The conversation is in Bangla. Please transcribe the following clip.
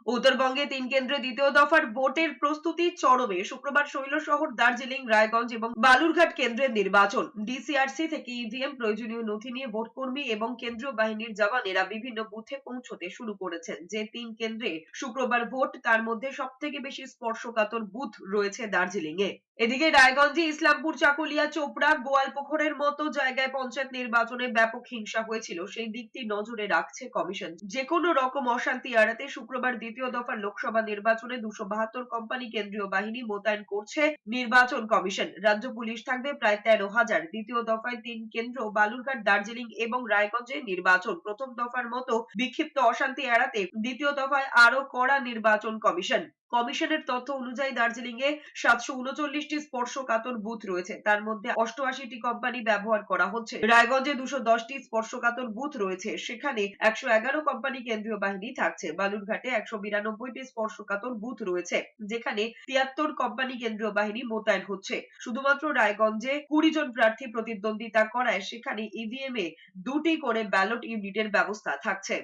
উত্তরবঙ্গে 3 কেন্দ্রে দ্বিতীয় দফার ভোটের প্রস্তুতি চরমে। শুক্রবার শৈলশহর, দার্জিলিং, রায়গঞ্জ এবং বালুরঘাট কেন্দ্রের নির্বাচন। ডিসিআরসি থেকে ইভিএম, প্রয়োজনীয় নথি নিয়ে ভোটকর্মী এবং কেন্দ্রীয় বাহিনীর জওয়ানেরা বিভিন্ন বুথে পৌঁছতে শুরু করেছেন। যে 3 কেন্দ্রে শুক্রবার ভোট, তার মধ্যে সবথেকে বেশি স্পর্শকাতর বুথ রয়েছে দার্জিলিং এ। এদিকে রায়গঞ্জে ইসলামপুর, চাকুলিয়া, চোপড়া, গোয়ালপুকুরের মতো জায়গায় পঞ্চায়েত নির্বাচনে ব্যাপক হিংসা হয়েছিল। সেই দিকটি নজরে রাখছে কমিশন। যে কোনো রকম অশান্তি এড়াতে শুক্রবার দ্বিতীয় দফার লোকসভা নির্বাচনে 272 কোম্পানি কেন্দ্রীয় বাহিনী মোতায়েন করছে নির্বাচন কমিশন। রাজ্য পুলিশ থাকবে প্রায় 13,000। দ্বিতীয় দফায় 3 কেন্দ্র বালুরঘাট, দার্জিলিং এবং রায়গঞ্জে নির্বাচন। প্রথম দফার মতো বিক্ষিপ্ত অশান্তি এড়াতে দ্বিতীয় দফায় আরো কড়া নির্বাচন কমিশন। কমিশনের তথ্য অনুযায়ী দার্জিলিং এ 739টি স্পর্শকাতর বুথ রয়েছে, তার মধ্যে 88টি কোম্পানি ব্যবহার করা হচ্ছে। রায়গঞ্জে 210টি স্পর্শকাতর বুথ রয়েছে, সেখানে 111 কোম্পানি কেন্দ্রীয় বাহিনী থাকছে। বালুরঘাটে 192টি স্পর্শকাতর বুথ রয়েছে, যেখানে 73 কোম্পানি কেন্দ্রীয় বাহিনী মোতায়েন হচ্ছে। শুধুমাত্র রায়গঞ্জে 20 জন প্রার্থী প্রতিদ্বন্দ্বিতা করায় সেখানে ইভিএম এ 2টি করে ব্যালট ইউনিটের ব্যবস্থা থাকছে।